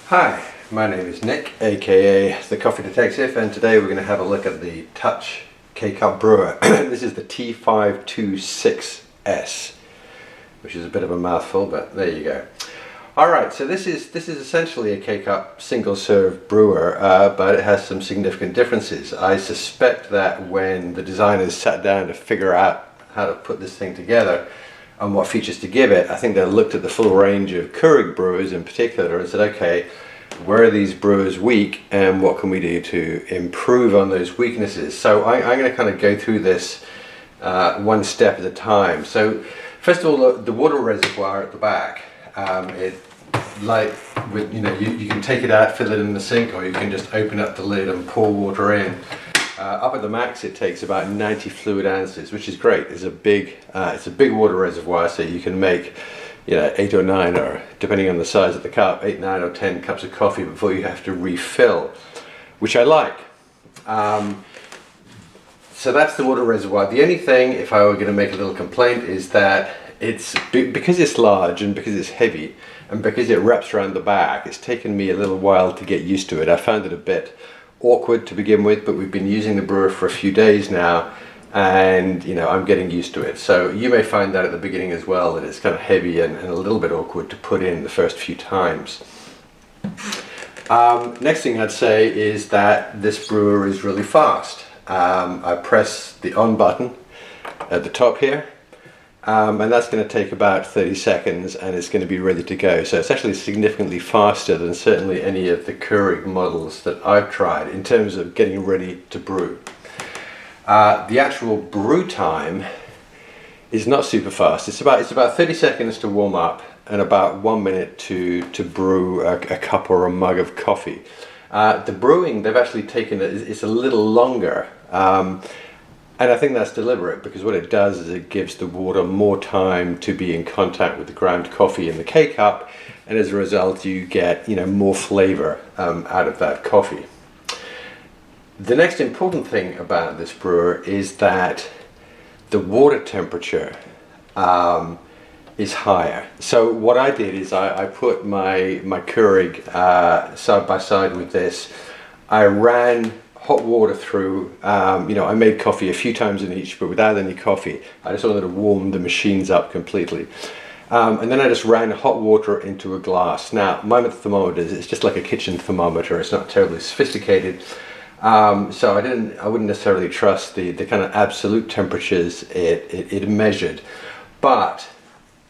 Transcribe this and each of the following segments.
Hi, my name is Nick, aka the Coffee Detective, and today we're going to have a look at the Touch K-Cup Brewer. This is the T526S, which is a bit of a mouthful, but there you go. Alright, so this is essentially a K-Cup single serve brewer, but it has some significant differences. I suspect that when the designers sat down to figure out how to put this thing together and what features to give it, I think they looked at the full range of Keurig brewers in particular and said, okay, where are these brewers weak and what can we do to improve on those weaknesses? So I'm going to kind of go through this one step at a time. So first of all, the water reservoir at the back, you can take it out, fill it in the sink, or you can just open up the lid and pour water in. Up at the max it takes about 90 fluid ounces, which is great. It's a big water reservoir, so you can make 8 or 9, or depending on the size of the cup, 8, 9 or 10 cups of coffee before you have to refill, which I like. So that's the water reservoir. The only thing, if I were going to make a little complaint, is that because it's large and because it's heavy and because it wraps around the back, it's taken me a little while to get used to it. I found it a bit awkward to begin with, but we've been using the brewer for a few days now, and I'm getting used to it. So you may find that at the beginning as well, that it's kind of heavy and a little bit awkward to put in the first few times. Next thing I'd say is that this brewer is really fast. I press the on button at the top here, and that's going to take about 30 seconds and it's going to be ready to go. So it's actually significantly faster than certainly any of the Keurig models that I've tried in terms of getting ready to brew. The actual brew time is not super fast. It's about 30 seconds to warm up and about 1 minute to brew a cup or a mug of coffee. The brewing, they've actually taken it's a little longer. And I think that's deliberate, because what it does is it gives the water more time to be in contact with the ground coffee in the K-Cup, and as a result you get more flavor out of that coffee. The next important thing about this brewer is that the water temperature is higher. So what I did is I put my Keurig side by side with this. I ran hot water through, I made coffee a few times in each, but without any coffee. I just wanted to warm the machines up completely. And then I just ran hot water into a glass. Now, my thermometer is just like a kitchen thermometer. It's not terribly sophisticated. So I wouldn't necessarily trust the kind of absolute temperatures it measured. But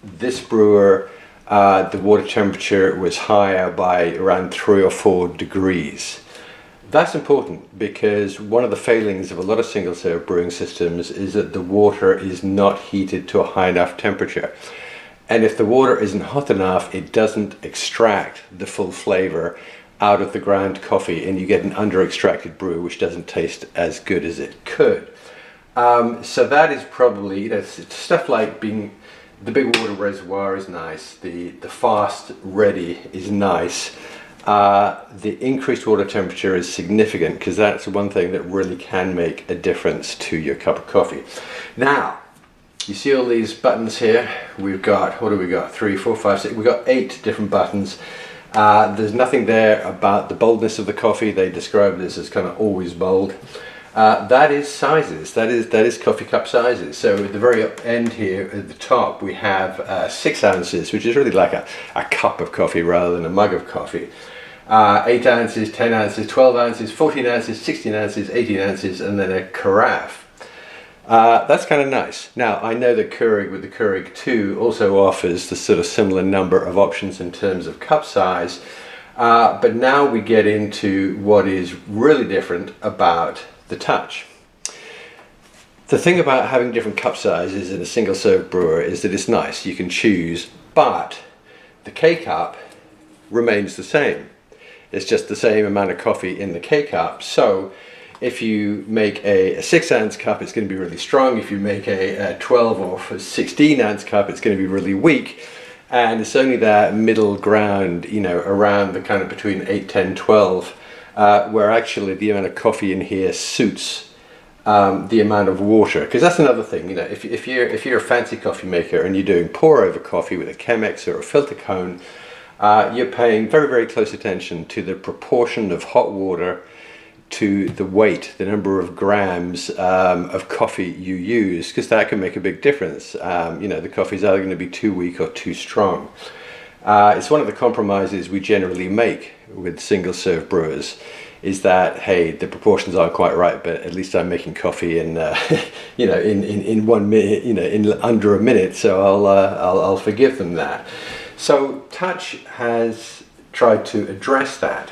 this brewer, the water temperature was higher by around 3 or 4 degrees. That's important, because one of the failings of a lot of single serve brewing systems is that the water is not heated to a high enough temperature. And if the water isn't hot enough, it doesn't extract the full flavor out of the ground coffee, and you get an under-extracted brew which doesn't taste as good as it could. So that is probably, stuff like the big water reservoir is nice, the fast ready is nice. The increased water temperature is significant, because that's one thing that really can make a difference to your cup of coffee. Now, you see all these buttons here? We've got, what have we got? 3, 4, 5, 6, we've got 8 different buttons. There's nothing there about the boldness of the coffee. They describe this as kind of always bold. That is sizes, that is coffee cup sizes. So at the very end here at the top we have 6 ounces, which is really like a cup of coffee rather than a mug of coffee. 8 ounces, 10 ounces, 12 ounces, 14 ounces, 16 ounces, 18 ounces, and then a carafe. That's kind of nice. Now, I know that Keurig with the Keurig 2 also offers the sort of similar number of options in terms of cup size, but now we get into what is really different about the Touch. The thing about having different cup sizes in a single serve brewer is that it's nice, you can choose, but the K-Cup remains the same. It's just the same amount of coffee in the K-Cup. So if you make a 6 ounce cup, it's going to be really strong. If you make a 12 or 16 ounce cup, it's going to be really weak. And it's only that middle ground, around the kind of between 8, 10, 12, where actually the amount of coffee in here suits the amount of water. Because that's another thing, if you're a fancy coffee maker and you're doing pour over coffee with a Chemex or a filter cone, you're paying very, very close attention to the proportion of hot water to the weight, the number of grams of coffee you use, because that can make a big difference. You know, the coffee is either going to be too weak or too strong. It's one of the compromises we generally make with single serve brewers, is that, hey, the proportions aren't quite right, but at least I'm making coffee in you know, in 1 minute, you know, in under a minute, so I'll forgive them that. So Touch has tried to address that,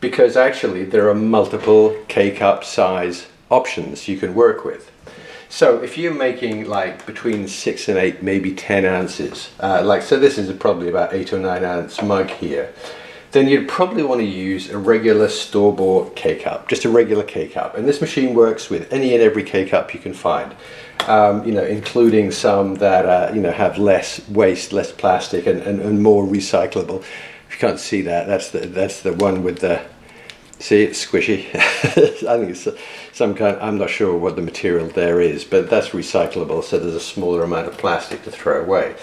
because actually there are multiple K-cup size options you can work with. So if you're making like between 6 and 8, maybe 10 ounces, like, so this is probably about 8 or 9 ounce mug here, then you'd probably want to use a regular store-bought K-cup, just a regular K-cup. And this machine works with any and every K-cup you can find, you know, including some that you know, have less waste, less plastic, and more recyclable. If you can't see that, that's the one with the, see, it's squishy. I think it's some kind, I'm not sure what the material there is, but that's recyclable, so there's a smaller amount of plastic to throw away.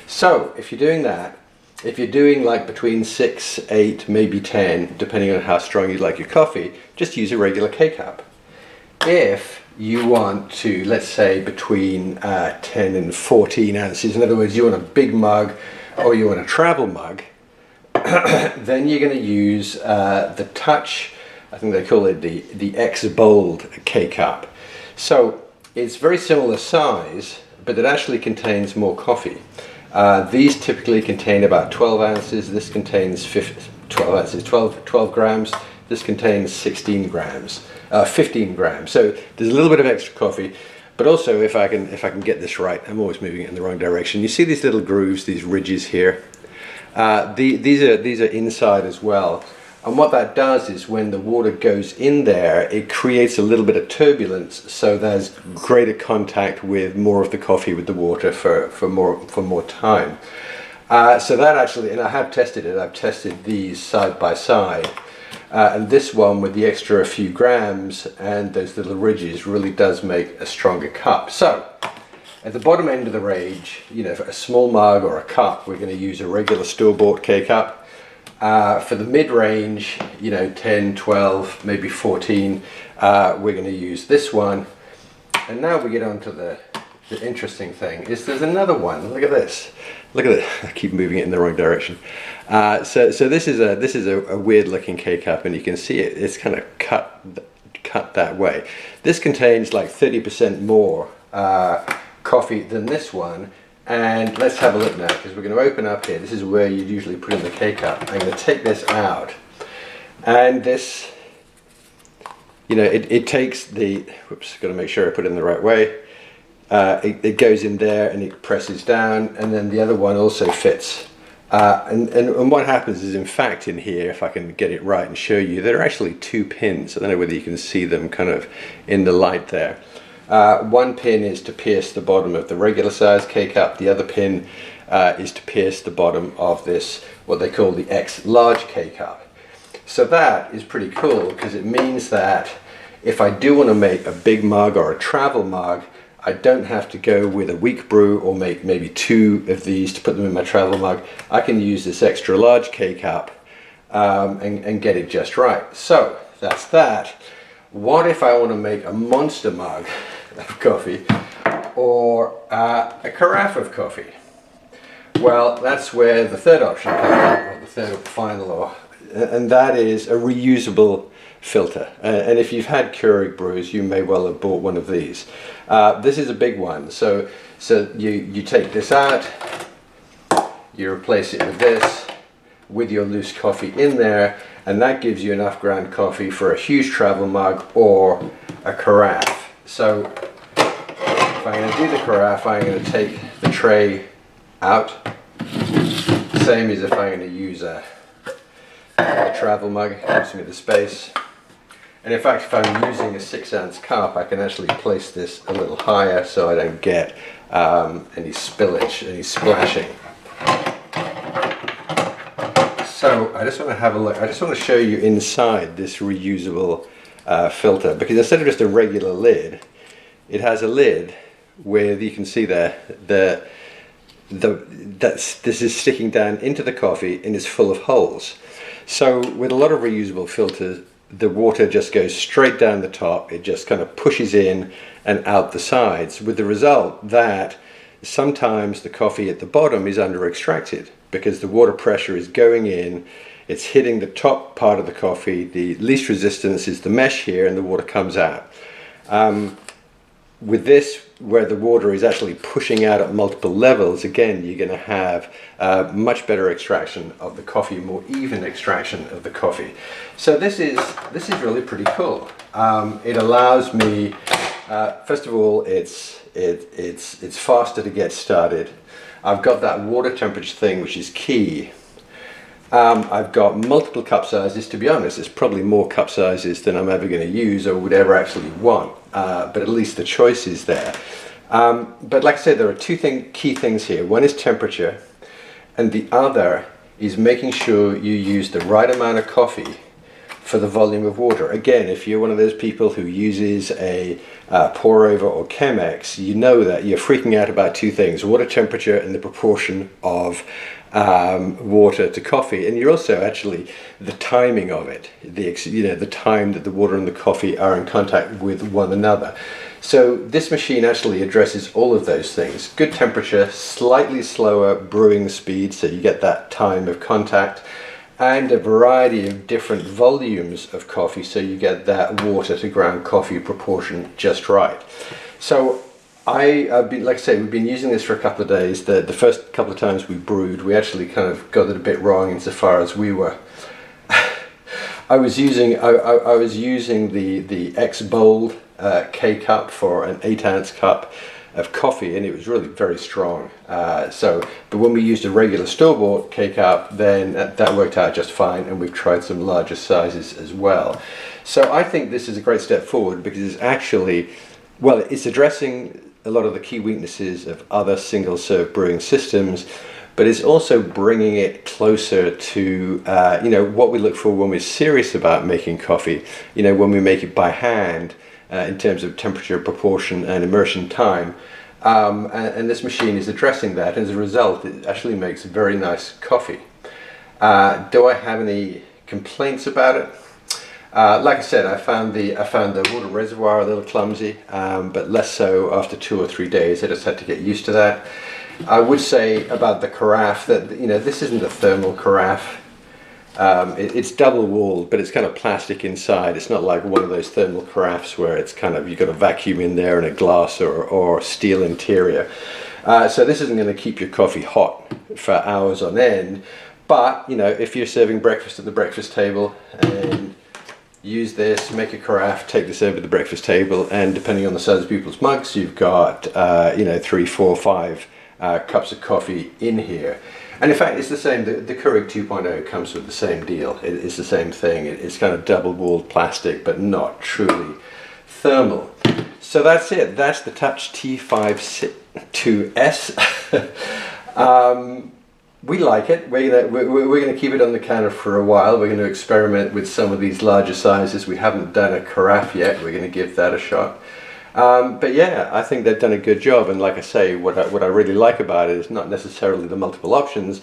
So if you're doing that, if you're doing like between 6, 8, maybe 10, depending on how strong you like your coffee, just use a regular K-cup. If you want to, let's say between 10 and 14 ounces, in other words, you want a big mug or you want a travel mug, then you're going to use the Touch, I think they call it the X Bold K-cup. So it's very similar size, but it actually contains more coffee. These typically contain about 12 ounces. This contains 12 grams. This contains 16 grams, 15 grams. So there's a little bit of extra coffee, but also if I can get this right, I'm always moving it in the wrong direction. You see these little grooves, these ridges here. These are inside as well. And what that does is when the water goes in there, it creates a little bit of turbulence, so there's greater contact with more of the coffee with the water for more time. So that actually, and I have tested it, I've tested these side by side, and this one with the extra few grams and those little ridges really does make a stronger cup. So at the bottom end of the range, you know, for a small mug or a cup, we're going to use a regular store-bought K-cup. For the mid-range, you know, 10, 12, maybe 14, we're going to use this one. And now we get on to the interesting thing, is there's another one. Look at this. Look at it. I keep moving it in the wrong direction. So this is a weird-looking K-cup, and you can see it. It's kind of cut that way. This contains like 30% more coffee than this one. And let's have a look now, because we're going to open up here. This is where you'd usually put in the K-cup. I'm going to take this out, and this, you know, it takes the, whoops, got to make sure I put it in the right way. It goes in there and it presses down, and then the other one also fits. And what happens is, in fact, in here, if I can get it right and show you, there are actually 2 pins. I don't know whether you can see them kind of in the light there. One pin is to pierce the bottom of the regular size K-cup. The other pin is to pierce the bottom of this, what they call the X large K-cup. So that is pretty cool, because it means that if I do want to make a big mug or a travel mug, I don't have to go with a weak brew or make maybe 2 of these to put them in my travel mug. I can use this extra large K-cup and get it just right. So that's that. What if I want to make a monster mug of coffee, or a carafe of coffee? Well, that's where the third option comes in, or the third final, and that is a reusable filter. And if you've had Keurig brews, you may well have bought one of these. This is a big one. So you take this out, you replace it with this, with your loose coffee in there, and that gives you enough ground coffee for a huge travel mug or a carafe. So if I'm going to do the carafe, I'm going to take the tray out, same as if I'm going to use a travel mug. It gives me the space. And in fact, if I'm using a 6-ounce cup, I can actually place this a little higher so I don't get any spillage, any splashing. So I just want to have a look. I just want to show you inside this reusable filter, because instead of just a regular lid, it has a lid with, you can see there, this is sticking down into the coffee and is full of holes. So with a lot of reusable filters, the water just goes straight down the top. It just kind of pushes in and out the sides, with the result that sometimes the coffee at the bottom is under extracted because the water pressure is going in, it's hitting the top part of the coffee, the least resistance is the mesh here, and the water comes out. With this, where the water is actually pushing out at multiple levels, again, you're going to have much better extraction of the coffee, more even extraction of the coffee. So this is really pretty cool. It allows me, first of all, it's faster to get started. I've got that water temperature thing, which is key. I've got multiple cup sizes. To be honest, it's probably more cup sizes than I'm ever going to use or would ever actually want, but at least the choice is there. But like I said, there are two key things here. One is temperature, and the other is making sure you use the right amount of coffee for the volume of water. Again, if you're one of those people who uses a pour over or Chemex, you know that you're freaking out about two things: water temperature and the proportion of water to coffee, and you're also actually the timing of it, the time that the water and the coffee are in contact with one another. So this machine actually addresses all of those things: good temperature, slightly slower brewing speed, so you get that time of contact, and a variety of different volumes of coffee, so you get that water to ground coffee proportion just right. So I've been, like I say, we've been using this for a couple of days. The first couple of times we brewed, we actually kind of got it a bit wrong insofar as we were. I was using the X Bold K cup for an 8-ounce cup of coffee, and it was really very strong. But when we used a regular store-bought K cup, then that worked out just fine, and we've tried some larger sizes as well. So I think this is a great step forward because it's actually, well, it's addressing a lot of the key weaknesses of other single-serve brewing systems, but it's also bringing it closer to what we look for when we're serious about making coffee. When we make it by hand, in terms of temperature, proportion, and immersion time. And this machine is addressing that. As a result, it actually makes very nice coffee. Do I have any complaints about it? Like I said, I found the water reservoir a little clumsy, but less so after 2 or 3 days. I just had to get used to that. I would say about the carafe that this isn't a thermal carafe. It's double walled, but it's kind of plastic inside. It's not like one of those thermal carafes where it's kind of, you've got a vacuum in there and a glass or steel interior. So this isn't going to keep your coffee hot for hours on end. But if you're serving breakfast at the breakfast table and use this, make a carafe, take this over the breakfast table, and depending on the size of people's mugs, you've got 3, 4, 5 cups of coffee in here. And in fact, it's the same. The Keurig 2.0 comes with the same deal. It's the same thing. It's kind of double-walled plastic, but not truly thermal. So that's it. That's the Touch T526S. We like it. We're going to keep it on the counter for a while. We're going to experiment with some of these larger sizes. We haven't done a carafe yet. We're going to give that a shot. But yeah, I think they've done a good job, and like I say, what I really like about it is not necessarily the multiple options,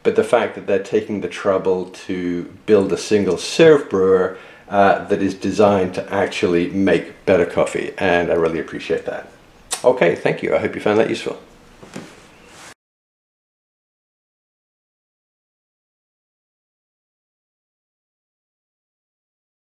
but the fact that they're taking the trouble to build a single serve brewer that is designed to actually make better coffee, and I really appreciate that. Okay, thank you. I hope you found that useful.